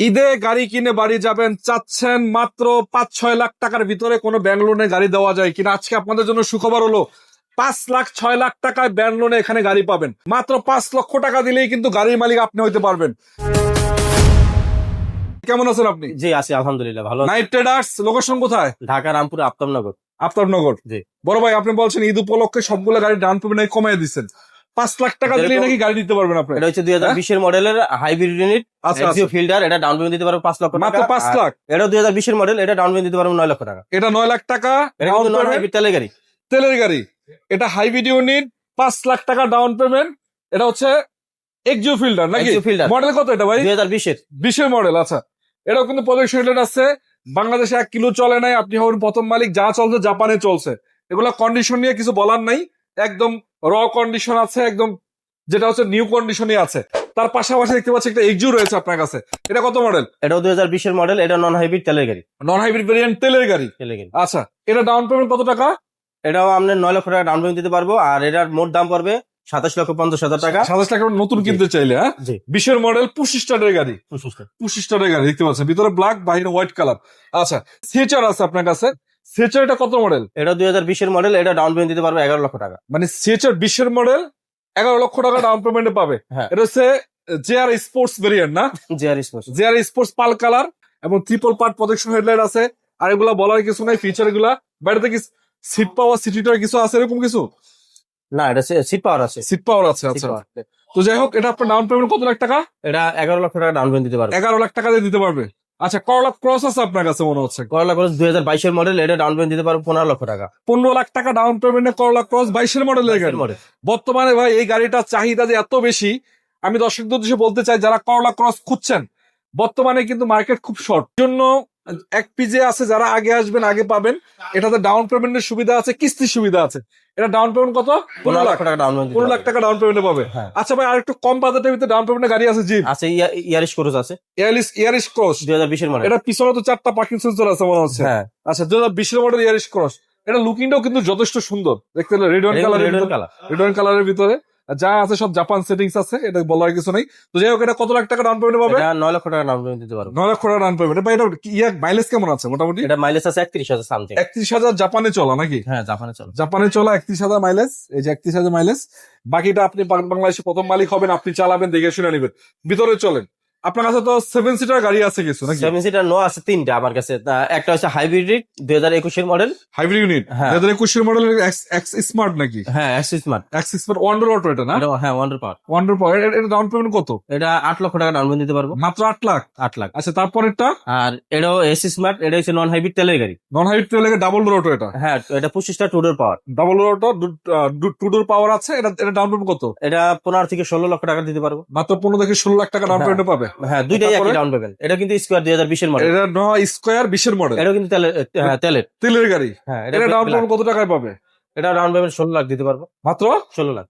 ঈদে গাড়ি কিনে বাড়ি যাবেন চাচ্ছেন মাত্র 5-6 লাখ টাকার ভিতরে কোনো ব্যাংক লোনে গাড়ি দেওয়া যায় কিনা। আজকে আপনাদের জন্য সুখবর হলো 5 লাখ 6 লাখ টাকায় ব্যাংক লোনে এখানে গাড়ি পাবেন। মাত্র 5 লক্ষ টাকা দিলেই কিন্তু গাড়ির মালিক আপনি হইতে পারবেন। কেমন আছেন আপনি? জি আছি আলহামদুলিল্লাহ ভালো আছি। নাইট ট্রেডার্স লোকেশন কোথায়? ঢাকা রামপুর আফতাবনগর। আফতাবনগর। জি। বড় ভাই আপনি বলছেন ঈদ উপলক্ষে সবগুলো গাড়ি ডাউন পেমেন্ট কমিয়ে দিচ্ছেন, 5 লাখ টাকা দিলেই নাকি গাড়ি দিতে পারবেন আপনি? এটা হচ্ছে 2020 এর মডেলের হাইব্রিড ইউনিট আচ্ছা, এক্সিও ফিল্ডার। এটা ডাউন পেমেন্ট দিতে পারবো 5 লক্ষ টাকা। মাত্র 5 লাখ। এটা 2020 এর মডেল, এটা ডাউন পেমেন্ট দিতে পারবো 9 লক্ষ টাকা। এটা 9 লাখ টাকা এটা ডাউন কিন্তু নন পেমেন্ট, হাইব্রিড তেলের গাড়ি। তেলের গাড়ি। এটা হাইব্রিড ইউনিট, 5 লাখ টাকা ডাউন পেমেন্ট। এটা হচ্ছে এক্সিও ফিল্ডার নাকি? এক্সিও ফিল্ডার মডেল কত এটা ভাই? 2020 এর। 20 মডেল। আচ্ছা, এটাও কিন্তু প্রজেক্ট রেটেড আছে। বাংলাদেশে 1 কিলো চলে নাই, আপনি হবেন প্রথম মালিক। যা চলছে জাপানে চলছে। এগুলা কন্ডিশন নিয়ে কিছু বলার নাই, একদম র কন্ডিশন আছে, একদম যেটা হচ্ছে নিউ কন্ডিশনই আছে। তার পাশাপাশি দেখতে পাচ্ছি একটা এক্সিও রয়েছে আপনার কাছে। এটা কত মডেল? এটাও 2020 এর মডেল। এটা নন হাইব্রিড তেলের গাড়ি। নন হাইব্রিড ভেরিয়েন্ট তেলের গাড়ি। তেলের গাড়ি। আচ্ছা, এটা ডাউন পেমেন্ট কত টাকা? এটাও আমরা 9 লক্ষ টাকা ডাউন পেমেন্ট দিতে পারবো। আর এটার মোট দাম পড়বে 27,50,000 টাকা। 27 লাখ নতুন কিনতে চাইলে। হ্যাঁ, জি। 20 মডেল 25 স্টারের গাড়ি। 25 স্টারের গাড়ি দেখতে পাচ্ছেন, ভিতরে ব্ল্যাক, বাইরে হোয়াইট কালার। আচ্ছা, সিএচআর আছে আপনার কাছে। সিএচআর এটা কত মডেল? এটা 2020 এর মডেল। এটা ডাউন পেমেন্ট দিতে পারবো 11 লক্ষ টাকা। মানে সিএচআর 20 মডেল 11 লক্ষ টাকা ডাউন পেমেন্টে পাবে। হ্যাঁ। এটা হচ্ছে জেআর স্পোর্টস ভেরিয়েন্ট না? GR sports. জেআর স্পোর্টস পাল কালার এবং ট্রিপল পার্ট প্রজেকশন হেডলাইট আছে। আর এগুলা বলার কিছু নাই, ফিচার এগুলা। বাইরেতে কি সিট পাওয়ার, সিটিটার কিছু আছে এরকম কিছু? না, এটা সিট পাওয়ার আছে। সিট পাওয়ার আছে। Seat আচ্ছা, power। তো যাই হোক, এটা আপনার ডাউন পেমেন্ট কত লাখ টাকা? এটা 11 লক্ষ টাকা ডাউন পেমেন্ট দিতে পারবে। 11 লাখ টাকা দিয়ে দিতে পারবে। আচ্ছা, করলা ক্রস আছে আপনার কাছে মনে হচ্ছে। করলা ক্রস 2022 এর মডেল। এটা ডাউন পেমেন্ট দিতে পারবো 15 লক্ষ টাকা। 15 লাখ টাকা ডাউন পেমেন্টে করলা ক্রস 22 মডেলের গাড়ি। মডেল। বর্তমানে ভাই এই গাড়িটার চাহিদা যে এত বেশি, আমি দর্শকদের উদ্দেশ্যে বলতে চাই যারা করলা ক্রস খুঁজছেন, বর্তমানে কিন্তু মার্কেট খুব শর্ট। জন্য এক পিজে আছে, যারা আগে আসবেন আগে পাবেন। এটাতে ডাউন পেমেন্টের সুবিধা আছে, কিস্তির সুবিধা আছে। এটা ডাউন পেমেন্ট কত? 15 লক্ষ টাকা ডাউন পেমেন্ট। 15 লাখ টাকা ডাউন পেমেন্টে পাবে। হ্যাঁ। আচ্ছা ভাই, আর একটু কম বাজেটের ভিতরে ডাউন পেমেন্টের গাড়ি আছে জিপ আছে, ইয়ারিশ ক্রুজ আছে ইয়ারিশ ক্রস। 2020 এর মডেল। এটা পিছনে তো 4টা পার্কিং সেন্সর আছে মনে হচ্ছে। হ্যাঁ। আচ্ছা, 2020 মডেল ইয়ারিশ ক্রস। এটা লুকিংটাও কিন্তু যথেষ্ট সুন্দর দেখতে, red wine colour. Red wine কালারের ভিতরে যা আছে সব জাপান সেটিংস আছে, এটা বলার কিছু নেই। তো যাই হোক, এটা কত লাখ টাকা ডাউন পেমেন্ট পাবে? এটা 9 লক্ষ টাকা ডাউন পেমেন্ট দিতে পারবো। 9 লাখ টাকা ডাউন পেমেন্ট। ভাই, এটা মাইলেজ কেমন আছে মোটামুটি? এটা মাইলেজ আছে 31,000 সামথিং। 31,000 জাপানে চলা নাকি? হ্যাঁ, জাপানে চলে। জাপানে চলা 31,000 মাইলেজ। এই যে 31,000 মাইলেজ। বাকিটা আপনি বাংলাদেশে প্রথম মালিক হবেন, আপনি চালাবেন, দেখে শুনে নেবেন। ভিতরে চলেন। আপনার কাছে তো 7 সিটার গাড়ি আছে কিছু নাকি? 7 সিটার নো আছে 3টা আমার কাছে। একটা হচ্ছে হাইব্রিড 2021 এর মডেল। Hybrid unit. হ্যাঁ। 2021 মডেলের এক্স স্মার্ট নাকি? হ্যাঁ, x smart. X smart wonder auto এটা না? হ্যাঁ, ওয়ান্ডার পাওয়ার। ওয়ান্ডার পাওয়ার। এটা ডাউন পেমেন্ট কত? এটা 8 লক্ষ টাকা ডাউন পেমেন্ট দিতে পারবো। মাত্র 8 লাখ। 8 লাখ। আচ্ছা, তারপরেরটা? আর এটাও এস স্মার্ট। এটা হচ্ছে নন হাইব্রিড তেলের গাড়ি। নন হাইব্রিড তেলে ডাবল ডোর অটো। এটা হ্যাঁ, এটা 25টা two door power. Double door auto, two door power আছে। এটা ডাউন পেমেন্ট কত? এটা 15 থেকে 16 লক্ষ টাকা দিতে পারবো। মাত্র 15 থেকে 16 লাখ টাকা ডাউন পেমেন্ট পাবে। হ্যাঁ, দুইটাই তারপরে? একই ডাউন পেমেন্ট। এটা কিন্তু স্কোয়ার 2020 এর মডেল। এটা নয় স্কোয়ার 20 মডেল। এটাও কিন্তু তেলের। তেলের গাড়ি। হ্যাঁ, এটা ডাউন পেমেন্ট কত টাকায় পাবে? এটা ডাউন পেমেন্ট 16 লাখ দিতে পারবো। মাত্র 16 লাখ।